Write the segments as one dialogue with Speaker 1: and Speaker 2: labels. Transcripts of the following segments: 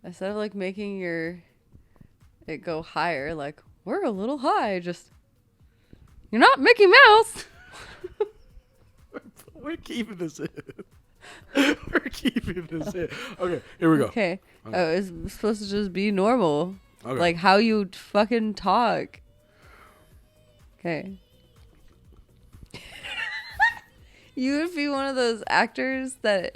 Speaker 1: Instead of like making it go higher, like we're a little high, just you're not Mickey Mouse.
Speaker 2: We're keeping this in. We're keeping this in. Okay, here we go.
Speaker 1: Okay. Oh, it's supposed to just be normal.
Speaker 2: Okay.
Speaker 1: Like how you fucking talk. Okay. You would be one of those actors that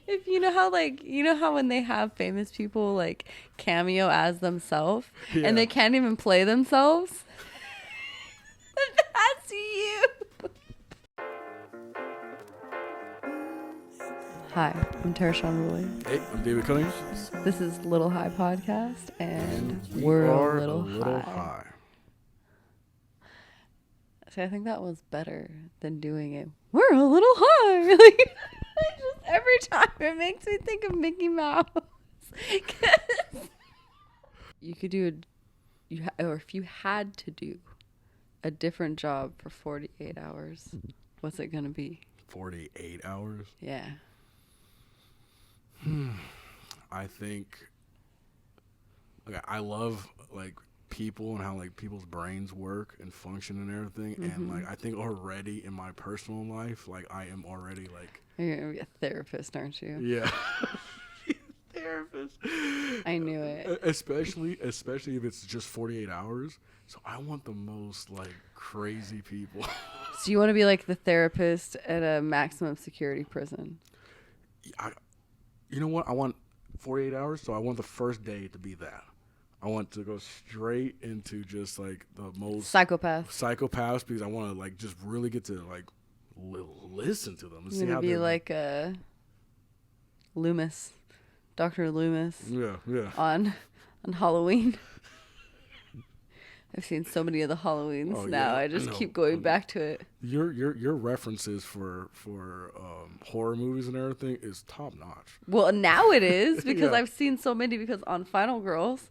Speaker 1: if you know how when they have famous people like cameo as themselves and they can't even play themselves. That's you. Hi, I'm Tarashawn Ruehle.
Speaker 2: Hey, I'm David Cunningham.
Speaker 1: This is Little High Podcast, and we're a little high. See, I think that was better than doing it. We're a little high. Like, just every time it makes me think of Mickey Mouse. You could do or if you had to do a different job for 48 hours, what's it gonna be?
Speaker 2: 48 hours?
Speaker 1: Yeah.
Speaker 2: I think, okay, I love like people and how like people's brains work and function and everything. And like I think already in my personal life, like I am already like,
Speaker 1: you're gonna be a therapist, aren't you?
Speaker 2: yeah. Therapist.
Speaker 1: I knew it.
Speaker 2: Especially if it's just 48 hours. So I want the most like crazy people.
Speaker 1: So you want to be like the therapist at a maximum security prison?
Speaker 2: You know what? I want 48 hours, so I want the first day to be that. I want to go straight into just like the most psychopaths because I want to like just really get to like listen to them.
Speaker 1: You're gonna be like Loomis, Dr. Loomis.
Speaker 2: Yeah.
Speaker 1: On Halloween. I've seen so many of the Halloweens now. I just keep going back to it.
Speaker 2: Your references for horror movies and everything is top notch.
Speaker 1: Well, now it is because I've seen so many. Because on Final Girls,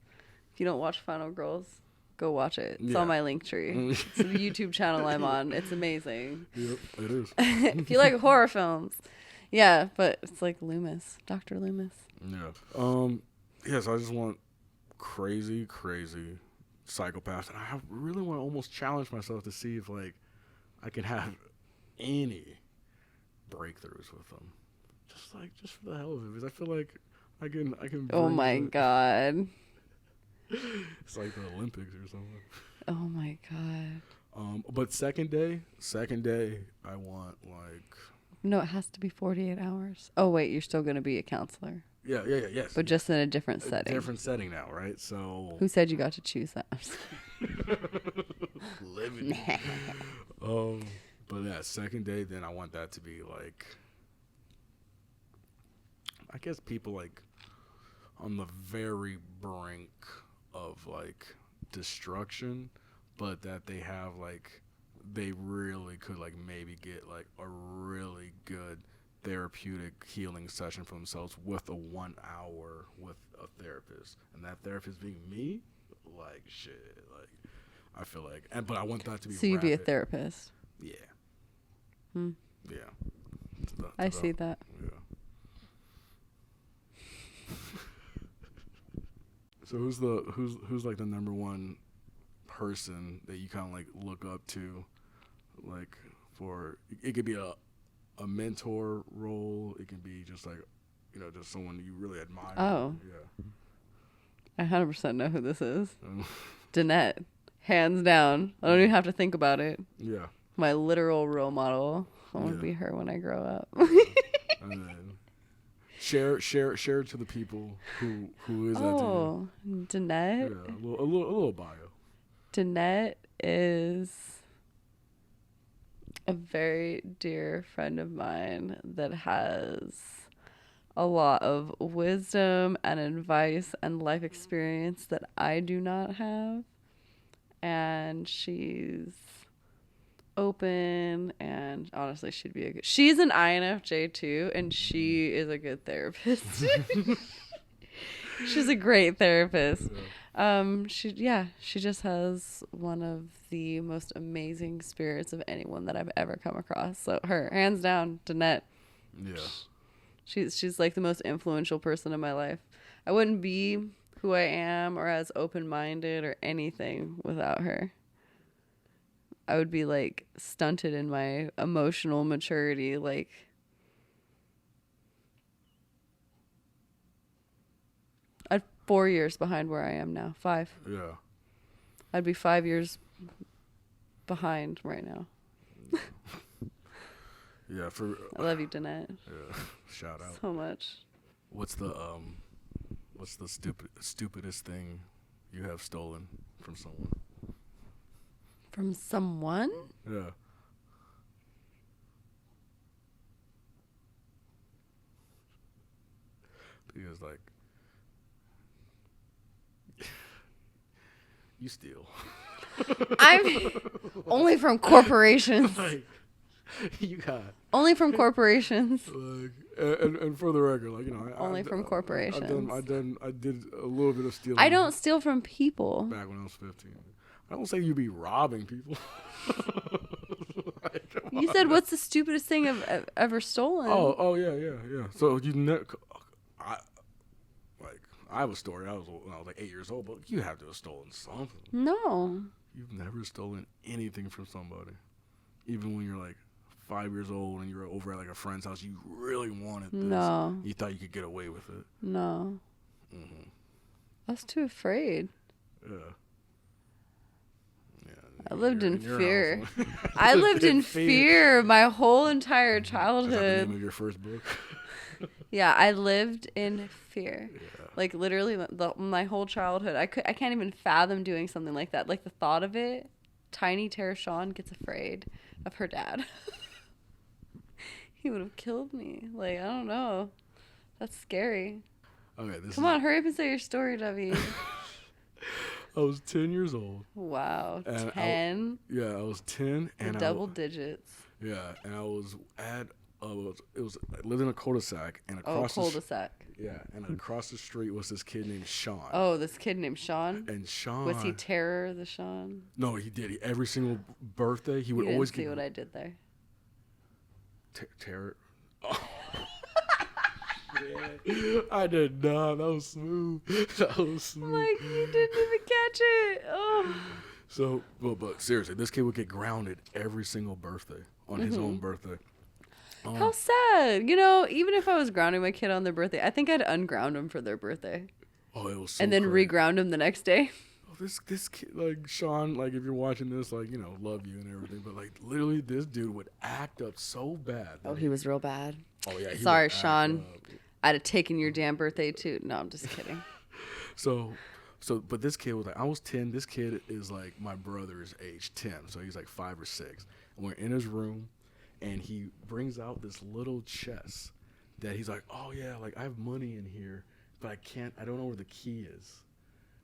Speaker 1: if you don't watch Final Girls, go watch it. It's on my Linktree. It's the YouTube channel I'm on. It's amazing.
Speaker 2: Yep, it is.
Speaker 1: If you like horror films, yeah, but it's like Loomis, Dr. Loomis.
Speaker 2: Yeah. Yes, I just want crazy psychopaths, and I really want to almost challenge myself to see if like I can have any breakthroughs with them, just for the hell of it, because I feel like I can.
Speaker 1: Oh my god!
Speaker 2: It's like the Olympics or something.
Speaker 1: Oh my god!
Speaker 2: But second day, I want like.
Speaker 1: No, it has to be 48 hours. Oh wait, you're still gonna be a counselor.
Speaker 2: Yes.
Speaker 1: But just in a different setting.
Speaker 2: Different setting now, right? So.
Speaker 1: Who said you got to choose that?
Speaker 2: Living. But yeah, second day, then I want that to be like, I guess people like on the very brink of like destruction, but that they have like, they really could like maybe get like a really good therapeutic healing session for themselves with a 1 hour with a therapist, and that therapist being me, like shit, like I feel like, but I want that to be.
Speaker 1: So you'd be a therapist.
Speaker 2: Yeah. Yeah.
Speaker 1: I see that.
Speaker 2: Yeah. So who's like the number one person that you kind of like look up to, like for it could be a mentor role. It can be just like, just someone you really admire.
Speaker 1: Oh.
Speaker 2: Yeah.
Speaker 1: I 100% know who this is. Danette. Hands down. I don't even have to think about it.
Speaker 2: Yeah.
Speaker 1: My literal role model. I want to be her when I grow up.
Speaker 2: And then share to the people who is that to you.
Speaker 1: Oh, Danette?
Speaker 2: Yeah, a little bio.
Speaker 1: Danette is a very dear friend of mine that has a lot of wisdom and advice and life experience that I do not have. And she's open, and honestly, she's an INFJ too, and she is a good therapist. She's a great therapist. She just has one of the most amazing spirits of anyone that I've ever come across. So her, hands down, Danette.
Speaker 2: Yeah.
Speaker 1: She's like the most influential person in my life. I wouldn't be who I am or as open-minded or anything without her. I would be like stunted in my emotional maturity. Like, I'm 4 years behind where I am now. 5.
Speaker 2: Yeah.
Speaker 1: I'd be 5 years behind right now.
Speaker 2: Yeah.
Speaker 1: I love you, Danette.
Speaker 2: Yeah. Shout out.
Speaker 1: So much.
Speaker 2: What's the stupidest thing you have stolen from someone?
Speaker 1: From someone?
Speaker 2: Yeah. Because like you steal.
Speaker 1: I'm only from corporations.
Speaker 2: Like you got
Speaker 1: Only from corporations.
Speaker 2: like and for the record, like, you know,
Speaker 1: Only from corporations.
Speaker 2: I did a little bit of stealing.
Speaker 1: I don't steal from people.
Speaker 2: Back when I was 15. I don't say you be robbing people. Like,
Speaker 1: You said, what's the stupidest thing I've ever stolen?
Speaker 2: Oh yeah. So I have a story. When I was like 8 years old, but you have to have stolen something.
Speaker 1: No.
Speaker 2: You've never stolen anything from somebody, even when you're like 5 years old and you're over at like a friend's house. You really wanted this.
Speaker 1: No.
Speaker 2: You thought you could get away with it.
Speaker 1: No.
Speaker 2: Mm-hmm.
Speaker 1: I was too afraid.
Speaker 2: Yeah.
Speaker 1: I lived in
Speaker 2: your
Speaker 1: fear.
Speaker 2: house.
Speaker 1: I lived in fear my whole entire
Speaker 2: Is that the
Speaker 1: childhood.
Speaker 2: name of your first book?
Speaker 1: Yeah, I lived in fear.
Speaker 2: Yeah.
Speaker 1: Like literally my whole childhood. I can't even fathom doing something like that. Like the thought of it, tiny Tarashawn gets afraid of her dad. He would have killed me. Like, I don't know. That's scary.
Speaker 2: Okay,
Speaker 1: Come on, hurry up and say your story, Debbie.
Speaker 2: I was 10 years old.
Speaker 1: Wow,
Speaker 2: And
Speaker 1: 10?
Speaker 2: I was 10 and
Speaker 1: Double digits.
Speaker 2: Yeah, and I was at I lived in a cul-de-sac and across
Speaker 1: cul-de-sac.
Speaker 2: and across the street was this kid named Sean.
Speaker 1: Oh, this kid named Sean?
Speaker 2: And Sean,
Speaker 1: Was he Terror the Sean?
Speaker 2: No, he did. Every single birthday, he would
Speaker 1: You
Speaker 2: always
Speaker 1: didn't see
Speaker 2: get
Speaker 1: what I did there.
Speaker 2: Terror. Oh. Yeah. I did not. That was smooth. That was smooth.
Speaker 1: Like, you didn't even catch it. Oh.
Speaker 2: So, but seriously, this kid would get grounded every single birthday on his own birthday.
Speaker 1: How sad. You know, even if I was grounding my kid on their birthday, I think I'd unground them for their birthday.
Speaker 2: Oh, it was so
Speaker 1: and then
Speaker 2: crazy.
Speaker 1: Reground them the next day.
Speaker 2: Oh, this kid, like, Sean, like, if you're watching this, like, you know, love you and everything, but, like, literally this dude would act up so bad.
Speaker 1: Oh, he was real bad.
Speaker 2: Oh, yeah.
Speaker 1: Sorry, Sean. I'd have taken your damn birthday, too. No, I'm just kidding.
Speaker 2: But this kid was like, I was 10. This kid is, like, my brother's age, 10. So he's, like, 5 or 6. And we're in his room. And he brings out this little chest that he's like, oh, yeah, like, I have money in here, but I don't know where the key is,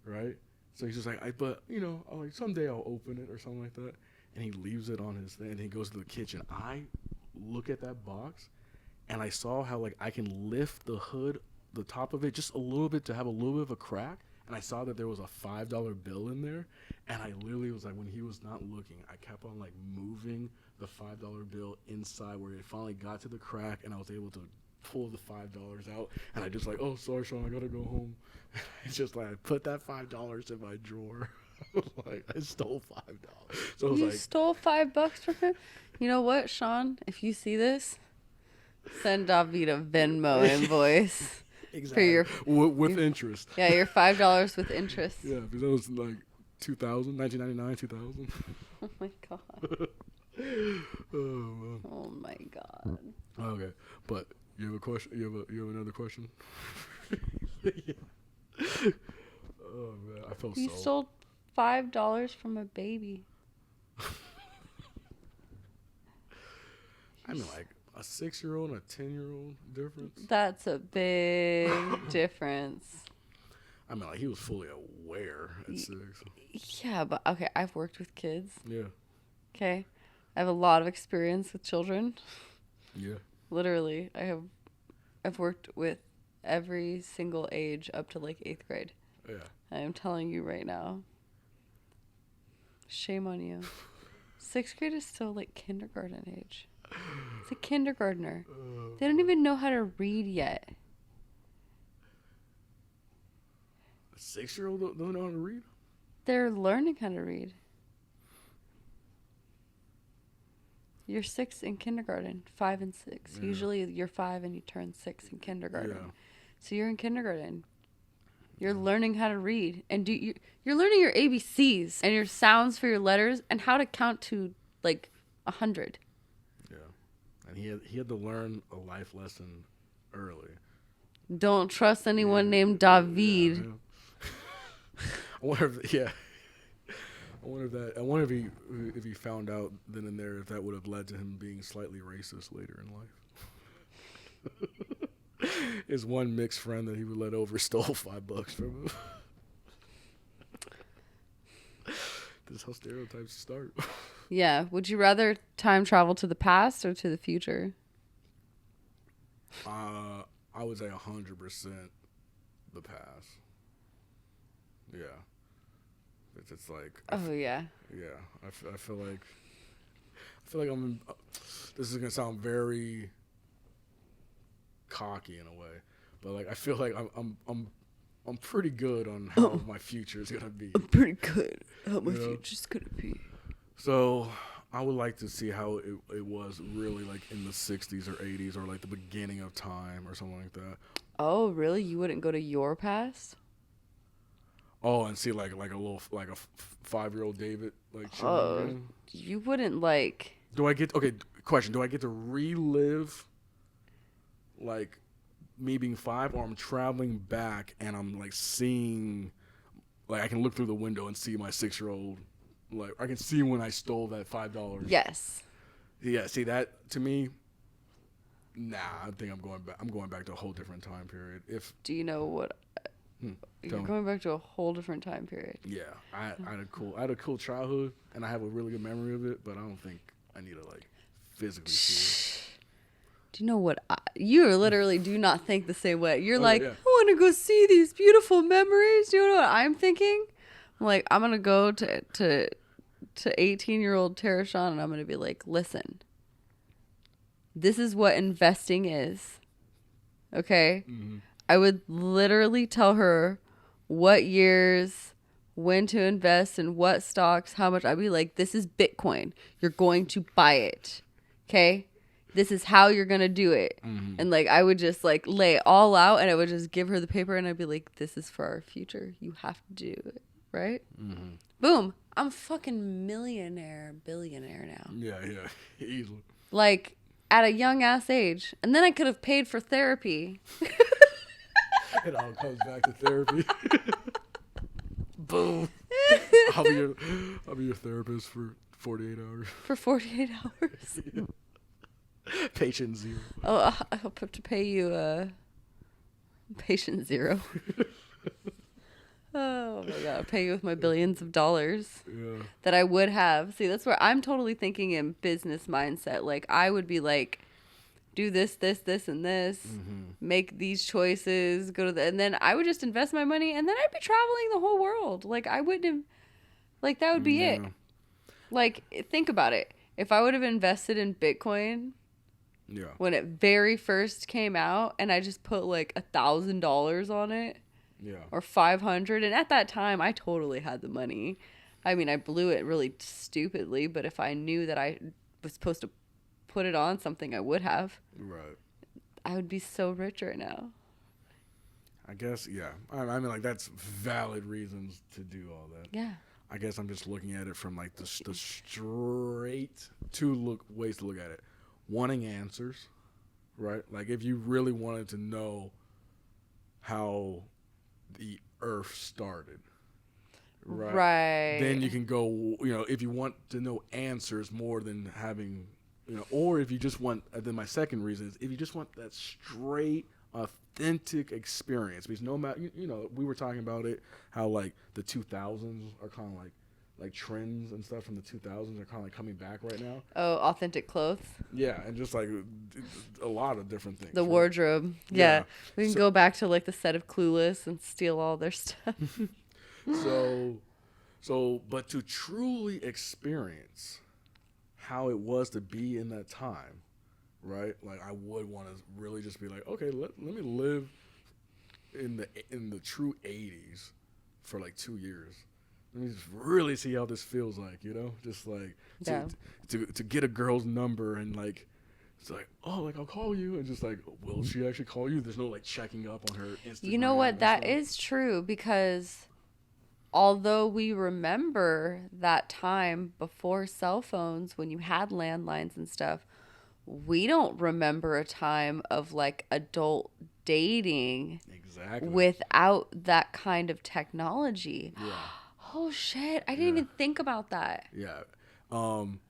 Speaker 2: right? So he's just like, but, you know, like, someday I'll open it or something like that. And he leaves it on his thing, and he goes to the kitchen. I look at that box, and I saw how, like, I can lift the hood, the top of it, just a little bit to have a little bit of a crack. And I saw that there was a $5 bill in there. And I literally was like, when he was not looking, I kept on, like, moving the $5 bill inside where it finally got to the crack, and I was able to pull the $5 out. And I just like, oh, sorry, Sean, I gotta go home. It's just like, I put that $5 in my drawer. Like, I stole $5. So I was
Speaker 1: You stole $5 from him? You know what, Sean? If you see this, send David a Venmo invoice.
Speaker 2: exactly.
Speaker 1: For your
Speaker 2: with interest.
Speaker 1: Yeah, your $5 with interest.
Speaker 2: Yeah, because that was like 1999, 2000.
Speaker 1: Oh my god.
Speaker 2: Oh man.
Speaker 1: Oh my god.
Speaker 2: Okay, but you have a question? You have another question? Yeah. Oh man, I felt
Speaker 1: You
Speaker 2: so.
Speaker 1: stole $5 from a baby.
Speaker 2: I mean, like a 6-year-old and a 10-year-old difference.
Speaker 1: That's a big difference.
Speaker 2: I mean, like he was fully aware at 6.
Speaker 1: Yeah, but okay, I've worked with kids.
Speaker 2: Yeah.
Speaker 1: Okay. I have a lot of experience with children.
Speaker 2: Yeah.
Speaker 1: Literally, I've worked with every single age up to like 8th grade.
Speaker 2: Yeah.
Speaker 1: I am telling you right now. Shame on you. 6th grade is still like kindergarten age. It's a kindergartner. They don't even know how to read yet.
Speaker 2: A 6-year-old don't know how to read?
Speaker 1: They're learning how to read. You're 6 in kindergarten, 5 and 6.
Speaker 2: Yeah.
Speaker 1: Usually you're 5 and you turn 6 in kindergarten.
Speaker 2: Yeah.
Speaker 1: So you're in kindergarten. You're learning how to read, and you're learning your ABCs and your sounds for your letters and how to count to like 100.
Speaker 2: Yeah, and he had to learn a life lesson early.
Speaker 1: Don't trust anyone named David.
Speaker 2: Yeah. I wonder if he found out then and there if that would have led to him being slightly racist later in life. His one mixed friend that he would let over stole $5 from him. This is how stereotypes start.
Speaker 1: Yeah. Would you rather time travel to the past or to the future?
Speaker 2: I would say 100% the past. Yeah. It's like.
Speaker 1: Oh yeah.
Speaker 2: Yeah. I feel like I'm. This is gonna sound very cocky in a way, but like I feel like I'm pretty good on how my future is gonna be.
Speaker 1: I'm pretty good how my future's gonna be.
Speaker 2: So I would like to see how it was really like in the 60s or 80s or like the beginning of time or something like that.
Speaker 1: Oh really? You wouldn't go to your past?
Speaker 2: Oh, and see like a little like a 5-year-old David like.
Speaker 1: Oh, you wouldn't like.
Speaker 2: Do I get question? Do I get to relive like me being 5, or I'm traveling back and I'm like seeing, like I can look through the window and see my 6-year-old, like I can see when I stole that $5.
Speaker 1: Yes.
Speaker 2: Yeah. See that to me. Nah, I think I'm going back. I'm going back to a whole different time period.
Speaker 1: Do you know what? You're going back to a whole different time period.
Speaker 2: Yeah, I had a cool childhood, and I have a really good memory of it. But I don't think I need to like physically see it.
Speaker 1: Do you know what? You literally do not think the same way. You're like,
Speaker 2: yeah.
Speaker 1: I want to go see these beautiful memories. Do you know what I'm thinking? I'm like, I'm gonna go to 18-year-old Tarashawn, and I'm gonna be like, listen, this is what investing is. Okay.
Speaker 2: Mm-hmm.
Speaker 1: I would literally tell her what years, when to invest in what stocks, how much. I'd be like, this is Bitcoin. You're going to buy it. Okay? This is how you're going to do it.
Speaker 2: Mm-hmm.
Speaker 1: And like, I would just like lay it all out, and I would just give her the paper, and I'd be like, this is for our future. You have to do it. Right?
Speaker 2: Mm-hmm.
Speaker 1: Boom. I'm fucking billionaire now.
Speaker 2: Yeah, easily.
Speaker 1: Like, at a young ass age. And then I could have paid for therapy.
Speaker 2: It all comes back to therapy. Boom. I'll be your therapist for 48 hours.
Speaker 1: For 48 hours.
Speaker 2: Yeah. Patient 0.
Speaker 1: Oh, I hope to pay you patient 0. Oh my god, I'll pay you with my billions of dollars that I would have. See, that's where I'm totally thinking in business mindset. Like, I would be like, do this, and this, make these choices, go to and then I would just invest my money, and then I'd be traveling the whole world. Like, I wouldn't have, like, that would be it. Like, think about it. If I would have invested in Bitcoin when it very first came out, and I just put like $1,000 on it, or 500, and at that time I totally had the money. I mean, I blew it really stupidly, but if I knew that I was supposed to put it on something, I would have.
Speaker 2: Right.
Speaker 1: I would be so rich right now.
Speaker 2: I guess, yeah. I mean, like, that's valid reasons to do all that.
Speaker 1: Yeah.
Speaker 2: I guess I'm just looking at it from, like, the straight ways to look at it. Wanting answers, right? Like, if you really wanted to know how the Earth started, right? Then you can go, if you want to know answers more than having, or if you just want, then my second reason is if you just want that straight, authentic experience. Because no matter, we were talking about it, how like the 2000s are kind of like trends and stuff from the 2000s are kind of like coming back right now.
Speaker 1: Oh, authentic clothes.
Speaker 2: Yeah, and just like a lot of different things.
Speaker 1: The wardrobe. Yeah. We can go back to like the set of Clueless and steal all their stuff.
Speaker 2: But to truly experience how it was to be in that time, right? Like I would want to really just be like, okay, let me live in the true '80s for like 2 years. Let me just really see how this feels like, just like to
Speaker 1: Yeah.
Speaker 2: to get a girl's number and like it's like, oh, like I'll call you, and just like, will she actually call you? There's no like checking up on her
Speaker 1: You know
Speaker 2: Instagram
Speaker 1: what?
Speaker 2: and
Speaker 1: That
Speaker 2: stuff.
Speaker 1: is true because although we remember that time before cell phones when you had landlines and stuff, we don't remember a time of like adult dating
Speaker 2: Exactly.
Speaker 1: without that kind of technology.
Speaker 2: Yeah.
Speaker 1: Oh shit, I didn't
Speaker 2: Yeah.
Speaker 1: even think about that.
Speaker 2: Yeah. Um,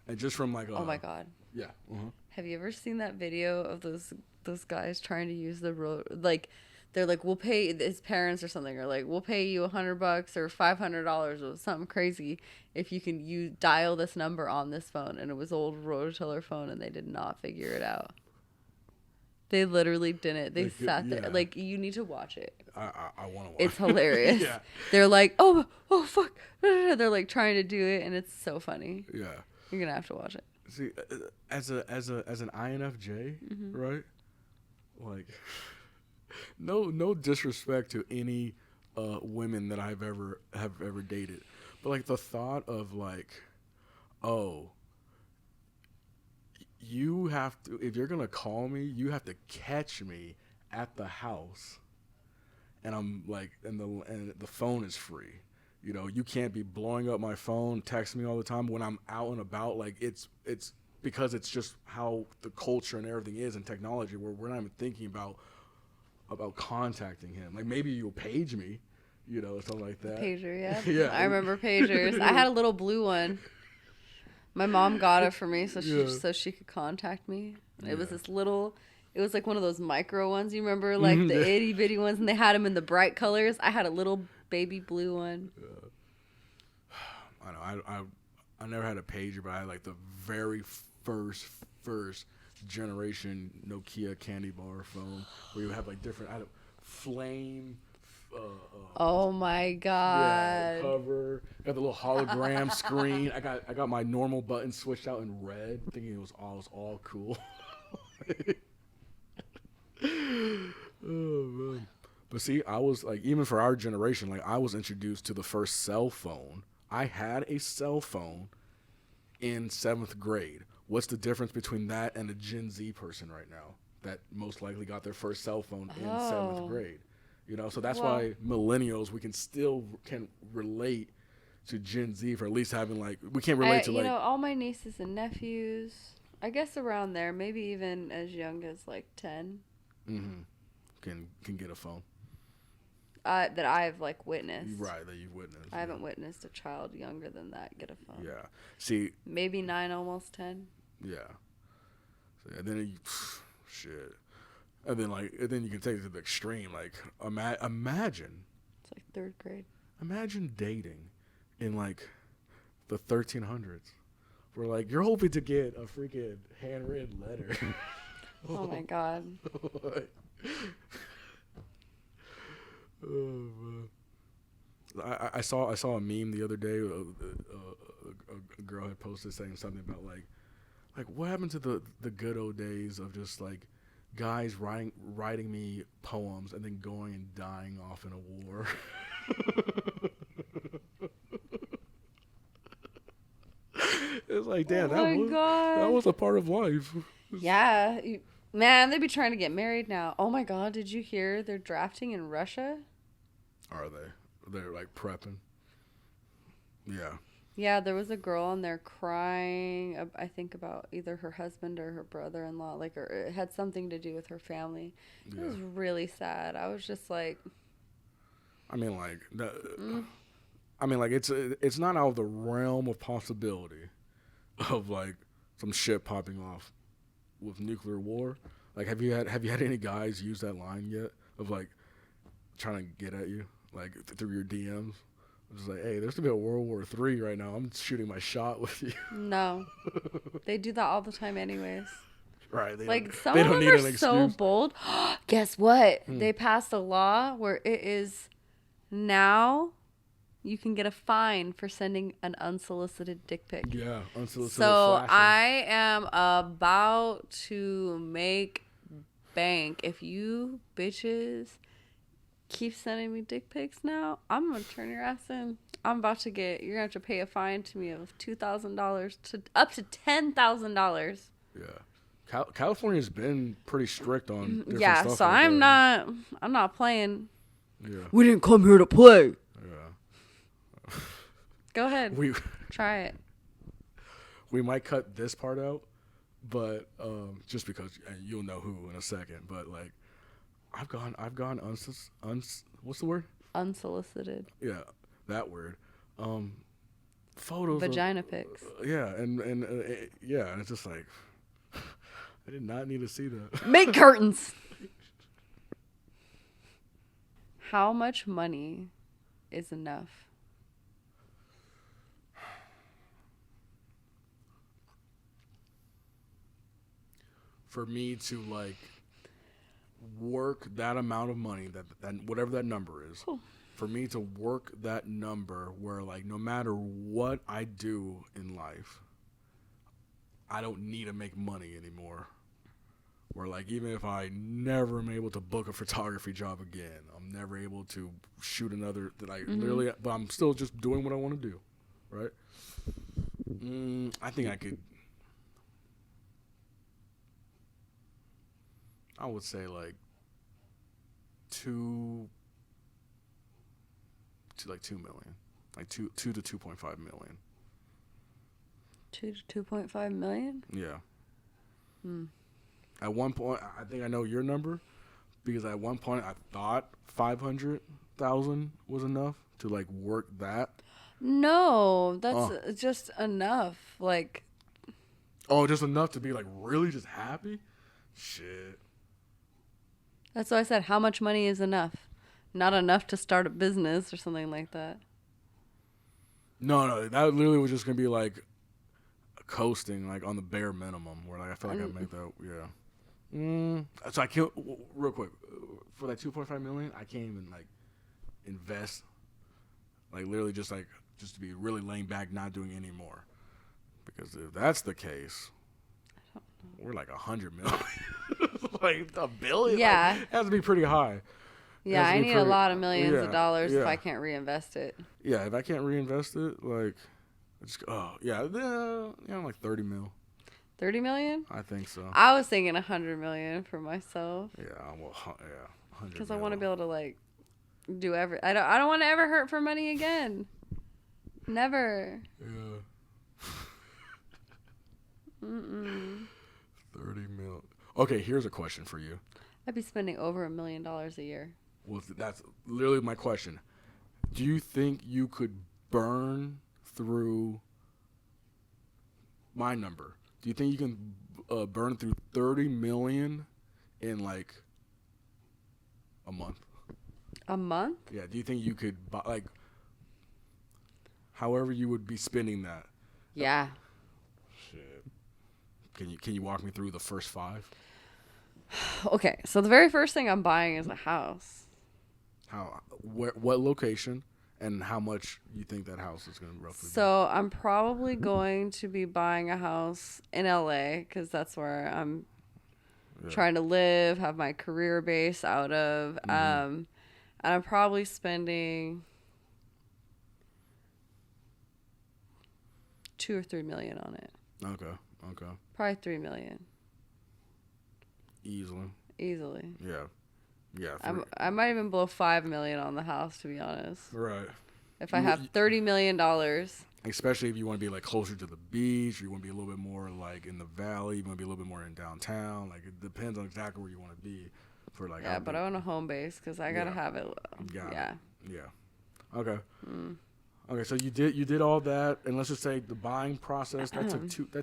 Speaker 2: and just from like
Speaker 1: Oh my god.
Speaker 2: yeah. Uh-huh.
Speaker 1: Have you ever seen that video of those guys trying to use the road, like they're like, we'll pay his parents or something, or like we'll pay you $100 or $500 or something crazy if you can dial this number on this phone, and it was old rototiller phone, and they did not figure it out. They literally didn't. They
Speaker 2: Like,
Speaker 1: sat there
Speaker 2: yeah.
Speaker 1: like, you need to watch it.
Speaker 2: I want to watch.
Speaker 1: It's hilarious.
Speaker 2: Yeah.
Speaker 1: They're like, oh fuck. They're like trying to do it, and it's so funny.
Speaker 2: Yeah.
Speaker 1: You're gonna have to watch it.
Speaker 2: See, as an INFJ, right? Like, no disrespect to any women that have ever dated, but like the thought of like, oh, you have to, if you're gonna call me, you have to catch me at the house, and I'm like, and the phone is free. You can't be blowing up my phone, texting me all the time when I'm out and about. Like it's because it's just how the culture and everything is in technology, where we're not even thinking about contacting him. Like maybe you'll page me, something like that.
Speaker 1: Pager, yeah.
Speaker 2: Yeah.
Speaker 1: I remember pagers. I had a little blue one. My mom got it for me so she could contact me. It was this little. It was like one of those micro ones. You remember, like the itty bitty ones, and they had them in the bright colors. I had a little baby blue one.
Speaker 2: I know. I never had a pager, but I had like the very first generation Nokia candy bar phone where you have like different. I had a flame.
Speaker 1: Oh my
Speaker 2: Yeah,
Speaker 1: god.
Speaker 2: cover. Got the little hologram screen. I got my normal button switched out in red, thinking it was all cool. Oh man. But see, I was like, even for our generation, like I was introduced to the first cell phone. I had a cell phone in 7th grade. What's the difference between that and a Gen Z person right now that most likely got their first cell phone in 7th grade? So that's why millennials, we can relate to Gen Z for at least having like, we can't relate to like,
Speaker 1: all my nieces and nephews, I guess around there, maybe even as young as like 10.
Speaker 2: can get a phone.
Speaker 1: That I've like witnessed.
Speaker 2: Right, that you've witnessed.
Speaker 1: I haven't witnessed a child younger than that get a phone.
Speaker 2: Yeah. See.
Speaker 1: Maybe 9, almost 10.
Speaker 2: Yeah. So, and then shit. And then you can take it to the extreme. Like, imagine.
Speaker 1: It's like 3rd grade.
Speaker 2: Imagine dating in like the 1300s, where like you're hoping to get a freaking handwritten letter.
Speaker 1: Oh my god.
Speaker 2: Oh man. I saw a meme the other day. A girl had posted saying something about like what happened to the good old days of just like guys writing me poems and then going and dying off in a war. It's like, damn, that was a part of life.
Speaker 1: Yeah, man, they'd be trying to get married now. Oh my god, did you hear they're drafting in Russia?
Speaker 2: Are they? They're like prepping. Yeah.
Speaker 1: Yeah, there was a girl on there crying, I think, about either her husband or her brother-in-law. Like, or it had something to do with her family. It was really sad. I was just like...
Speaker 2: I mean, like... it's not out of the realm of possibility of, like, some shit popping off with nuclear war. Like, have you had any guys use that line yet? Of, like, trying to get at you? Like, through your DMs? Just like, hey, there's gonna be a World War III right now. I'm shooting my shot with you.
Speaker 1: No, they do that all the time, anyways.
Speaker 2: Right?
Speaker 1: Like some of them are so bold. Guess what? They passed a law where it is now you can get a fine for sending an unsolicited dick pic.
Speaker 2: Yeah, unsolicited
Speaker 1: So
Speaker 2: flashing.
Speaker 1: I am about to make bank. If you bitches keep sending me dick pics now, I'm gonna turn your ass in. You're gonna have to pay a fine to me of $2,000 to up to $10,000.
Speaker 2: Yeah. California's been pretty strict on different
Speaker 1: Yeah,
Speaker 2: stuff
Speaker 1: so
Speaker 2: like
Speaker 1: I'm
Speaker 2: that.
Speaker 1: not playing.
Speaker 2: Yeah.
Speaker 1: We didn't come here to play.
Speaker 2: Yeah.
Speaker 1: Go ahead.
Speaker 2: We
Speaker 1: Try it.
Speaker 2: we might cut this part out, but just because and you'll know who in a second. But like, I've gone what's the word?
Speaker 1: Unsolicited.
Speaker 2: Yeah, that word. Photos.
Speaker 1: Vagina pics.
Speaker 2: Yeah, and yeah, and it's just like I did not need to see that.
Speaker 1: Make curtains. How much money is enough?
Speaker 2: For me to like work that amount of money that whatever that number is.
Speaker 1: Cool.
Speaker 2: For me to work that number where like no matter what I do in life, I don't need to make money anymore. Where like even if I never am able to book a photography job again, I'm never able to shoot another literally, but I'm still just doing what I want to do, right? I think I could. I would say like two to like 2 million, like two to 2.5 million.
Speaker 1: 2 to 2.5 million?
Speaker 2: Yeah.
Speaker 1: Hmm.
Speaker 2: At one point, I think I know your number because at one point I thought 500,000 was enough to like work that.
Speaker 1: No, that's just enough. Like,
Speaker 2: oh, just enough to be like really just happy? Shit.
Speaker 1: that's why I said how much money is enough. Not enough to start a business or something like that.
Speaker 2: No, that literally was just gonna be like coasting, like on the bare minimum, where like I feel like I make that. Yeah. So I can't real quick for that 2.5 million. I can't even like invest, like literally just to be really laying back, not doing any more. Because if that's the case, we're like 100 million, like a billion.
Speaker 1: Yeah,
Speaker 2: like, it has to be pretty high.
Speaker 1: yeah. I need a lot of millions of dollars if I can't reinvest it.
Speaker 2: Yeah, if I can't reinvest it, like, like 30 mil.
Speaker 1: 30 million?
Speaker 2: I think so.
Speaker 1: I was thinking 100 million for myself.
Speaker 2: Yeah, well, yeah, 100.
Speaker 1: Because I want to be able to like do I don't want to ever hurt for money again. Never.
Speaker 2: Yeah.
Speaker 1: 30
Speaker 2: mil. Okay, here's a question for you.
Speaker 1: I'd be spending over $1 million a year.
Speaker 2: Well, that's literally my question. Do you think you could burn through my number? Do you think you can burn through 30 million in like a month?
Speaker 1: A month?
Speaker 2: Yeah. Do you think you could buy like however you would be spending that?
Speaker 1: Yeah.
Speaker 2: Shit. Can you walk me through the first 5?
Speaker 1: Okay, so the very first thing I'm buying is a house.
Speaker 2: What location and how much you think that house is going to roughly be?
Speaker 1: So I'm probably going to be buying a house in LA because that's where I'm trying to live, have my career base out of. And I'm probably spending $2 or $3 million on it.
Speaker 2: Okay.
Speaker 1: Probably $3 million.
Speaker 2: Easily. Yeah.
Speaker 1: I might even blow $5 million on the house, to be honest.
Speaker 2: Right.
Speaker 1: If I have $30 million.
Speaker 2: Especially if you want to be like closer to the beach, or you want to be a little bit more like in the valley, you want to be a little bit more in downtown. Like it depends on exactly where you want to be. For like.
Speaker 1: Yeah, but I want a home base because I gotta have it.
Speaker 2: Yeah. Okay. Okay, so you did all that, and let's just say the buying process that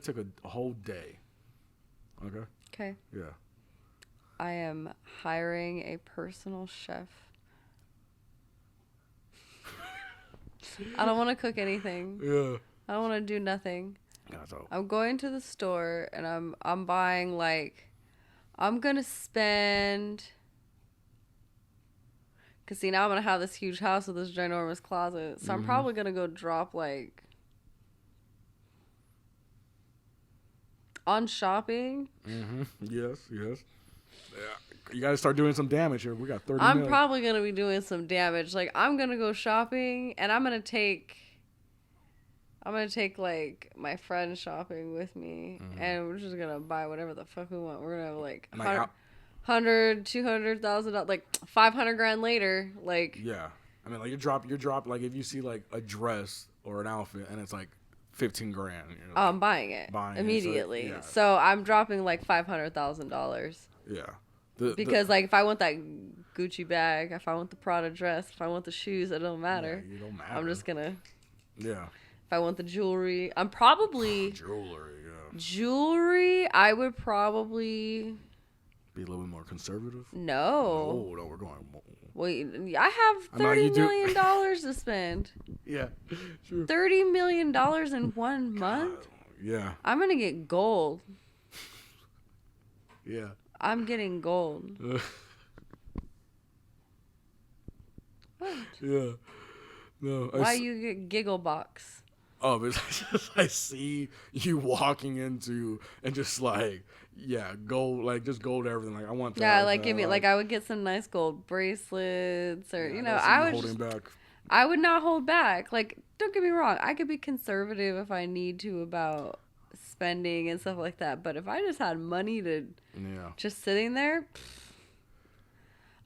Speaker 2: took a whole day. Okay.
Speaker 1: Okay.
Speaker 2: Yeah.
Speaker 1: I am hiring a personal chef. I don't want to cook anything.
Speaker 2: Yeah.
Speaker 1: I don't want to do nothing.
Speaker 2: That's all.
Speaker 1: I'm going to the store and I'm buying like I'm gonna spend. Cause see, now I'm gonna have this huge house with this ginormous closet, so I'm probably gonna go drop like on shopping.
Speaker 2: Yes. Yeah. You got to start doing some damage here. We got 30
Speaker 1: I'm
Speaker 2: mil.
Speaker 1: probably gonna be doing some damage. Like I'm gonna go shopping, and I'm gonna take like my friend shopping with me, and we're just gonna buy whatever the fuck we want. We're gonna have like $200,000, like 500 grand later. Like
Speaker 2: yeah, I mean, like you drop like if you see like a dress or an outfit and it's like 15 grand. You know,
Speaker 1: I'm buying it immediately. So I'm dropping like $500,000.
Speaker 2: Yeah.
Speaker 1: Because like if I want that Gucci bag, if I want the Prada dress, if I want the shoes, it don't matter.
Speaker 2: Yeah, it don't matter.
Speaker 1: I'm just gonna.
Speaker 2: Yeah.
Speaker 1: If I want the jewelry, I'm probably
Speaker 2: jewelry. Yeah.
Speaker 1: Jewelry, I would probably
Speaker 2: be a little bit more conservative.
Speaker 1: No,
Speaker 2: we're going.
Speaker 1: Wait, I have $30 million to spend.
Speaker 2: Yeah, sure.
Speaker 1: $30 million in 1 month.
Speaker 2: Yeah.
Speaker 1: I'm gonna get gold.
Speaker 2: Yeah.
Speaker 1: I'm getting gold. What?
Speaker 2: Yeah. No.
Speaker 1: Why you get giggle box?
Speaker 2: Oh, but just I see you walking into and just like, yeah, gold, like just gold everything. Like I want that.
Speaker 1: Yeah, like give me like I would get some nice gold bracelets or you know I would
Speaker 2: holding back.
Speaker 1: I would not hold back. Like don't get me wrong, I could be conservative if I need to about spending and stuff like that. But if I just had money to just sitting there,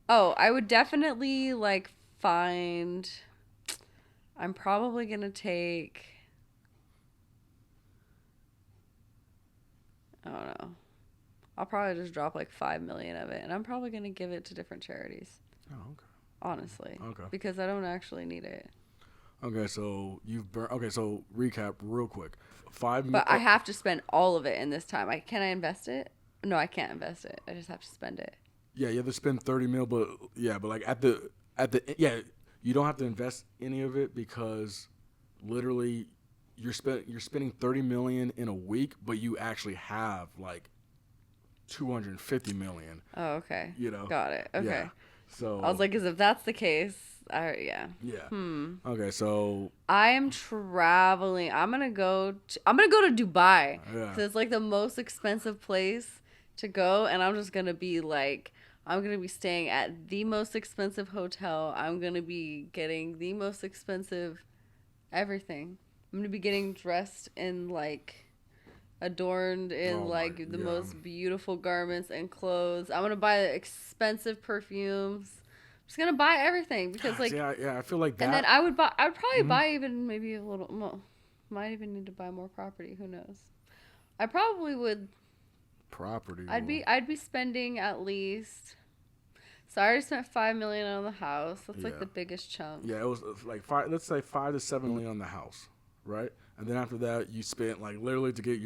Speaker 1: oh, I would definitely like find. I'm probably gonna take. I don't know. I'll probably just drop like 5 million of it, and I'm probably gonna give it to different charities.
Speaker 2: Oh, okay.
Speaker 1: Honestly.
Speaker 2: Okay.
Speaker 1: Because I don't actually need it.
Speaker 2: Okay, so you've burned. Okay, so recap real quick.
Speaker 1: But I have to spend all of it in this time. Can I invest it? No, I can't invest it. I just have to spend it.
Speaker 2: Yeah, you have to spend 30 mil, but like at the you don't have to invest any of it because literally you're spending 30 million in a week, but you actually have like 250 million.
Speaker 1: Oh, okay.
Speaker 2: You know.
Speaker 1: Got it. Okay.
Speaker 2: Yeah. So
Speaker 1: I was like, because if that's the case, yeah.
Speaker 2: Yeah. Okay, so
Speaker 1: I am traveling. I'm gonna go to Dubai.
Speaker 2: Yeah.
Speaker 1: So it's like the most expensive place to go, and I'm just gonna be like, I'm gonna be staying at the most expensive hotel. I'm gonna be getting the most expensive everything. I'm gonna be getting dressed in like adorned in the most beautiful garments and clothes. I'm gonna buy expensive perfumes. I'm just gonna buy everything because like
Speaker 2: I feel like that.
Speaker 1: And then I would probably buy even maybe a little more. Might even need to buy more property. Who knows? I probably would.
Speaker 2: Property.
Speaker 1: I'd be spending at least. So I already spent $5 million on the house. That's like the biggest chunk.
Speaker 2: Yeah, it was like let's say $5 to $7 million on the house, right? And then after that, you spent like literally to get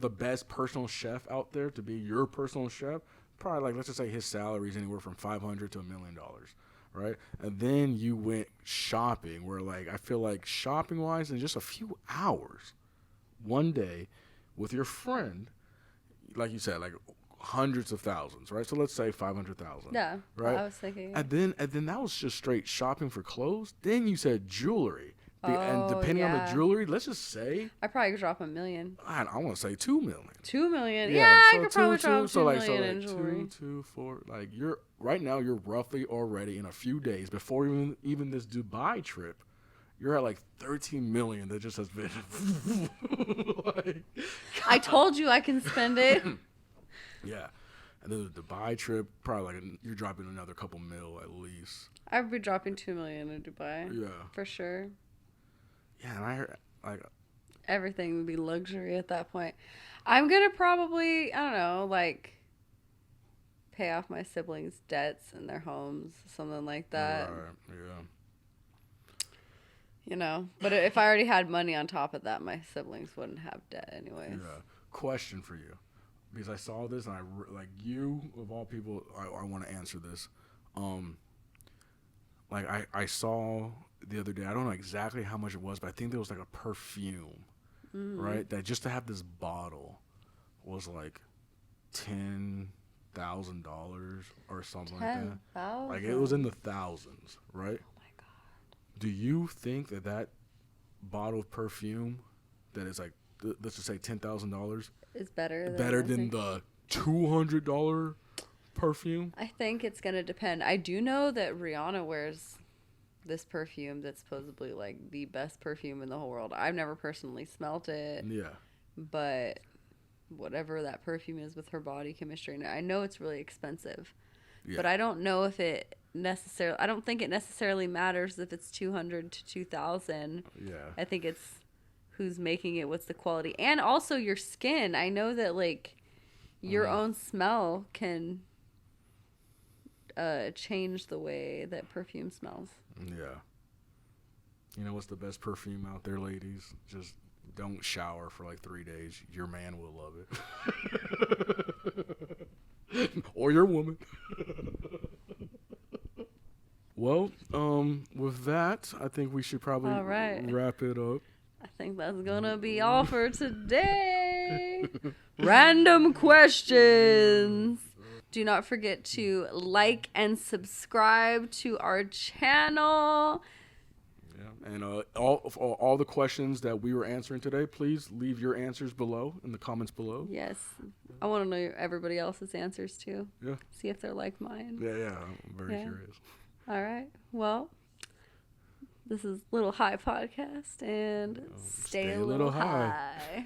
Speaker 2: the best personal chef out there to be your personal chef. Probably like let's just say his salary is anywhere from $500 to $1 million, right? And then you went shopping, where like I feel like shopping wise in just a few hours, one day, with your friend, like you said, like hundreds of thousands, right? So let's say 500,000.
Speaker 1: Yeah,
Speaker 2: right.
Speaker 1: I was thinking.
Speaker 2: And then that was just straight shopping for clothes. Then you said jewelry. And depending on the jewelry, let's just say
Speaker 1: I probably could drop $1 million.
Speaker 2: I want to say $2 million.
Speaker 1: $2 million, yeah,
Speaker 2: so
Speaker 1: I could probably drop $2 million
Speaker 2: so
Speaker 1: in jewelry.
Speaker 2: 2, 4, like you're right now. You're roughly already in a feew days before even this Dubai trip. You're at like 13 million. That just has been. like,
Speaker 1: I told you I can spend it.
Speaker 2: Yeah, and then the Dubai trip, probably like you're dropping another couple mil at least.
Speaker 1: I'd be dropping $2 million in Dubai.
Speaker 2: Yeah,
Speaker 1: for sure.
Speaker 2: Yeah, and I heard like
Speaker 1: everything would be luxury at that point. I'm gonna probably, I don't know, like pay off my siblings' debts in their homes, something like that.
Speaker 2: Right, yeah.
Speaker 1: You know, but if I already had money on top of that, my siblings wouldn't have debt anyways.
Speaker 2: Yeah. Question for you, because I saw this and like you of all people, I want to answer this. Like I saw the other day, I don't know exactly how much it was, but I think there was like a perfume, right? That just to have this bottle was like $10 $10,000 or something like that.
Speaker 1: 10,000.
Speaker 2: Like it was in the thousands, right?
Speaker 1: Oh my god.
Speaker 2: Do you think that bottle of perfume that is like let's just say $10,000
Speaker 1: Is better
Speaker 2: than the $200 perfume?
Speaker 1: I think it's gonna depend. I do know that Rihanna wears this perfume that's supposedly like the best perfume in the whole world. I've never personally smelt it.
Speaker 2: Yeah.
Speaker 1: But whatever that perfume is with her body chemistry, and I know it's really expensive.
Speaker 2: Yeah.
Speaker 1: But I don't know if it necessarily. I don't think it necessarily matters if it's 200 to 2,000.
Speaker 2: Yeah.
Speaker 1: I think it's who's making it, what's the quality, and also your skin. I know that like your own smell can change the way that perfume smells.
Speaker 2: Yeah. You know what's the best perfume out there, ladies? Just don't shower for like 3 days. Your man will love it. Or your woman. Well, with that, I think we should probably wrap it up.
Speaker 1: I think that's gonna be all for today. Random questions. Do not forget to like and subscribe to our channel.
Speaker 2: Yeah, and all the questions that we were answering today, please leave your answers below in the comments below.
Speaker 1: Yes, I want to know everybody else's answers too.
Speaker 2: Yeah.
Speaker 1: See if they're like mine.
Speaker 2: Yeah, I'm very curious.
Speaker 1: All right. Well, this is Little High Podcast, and stay a little high.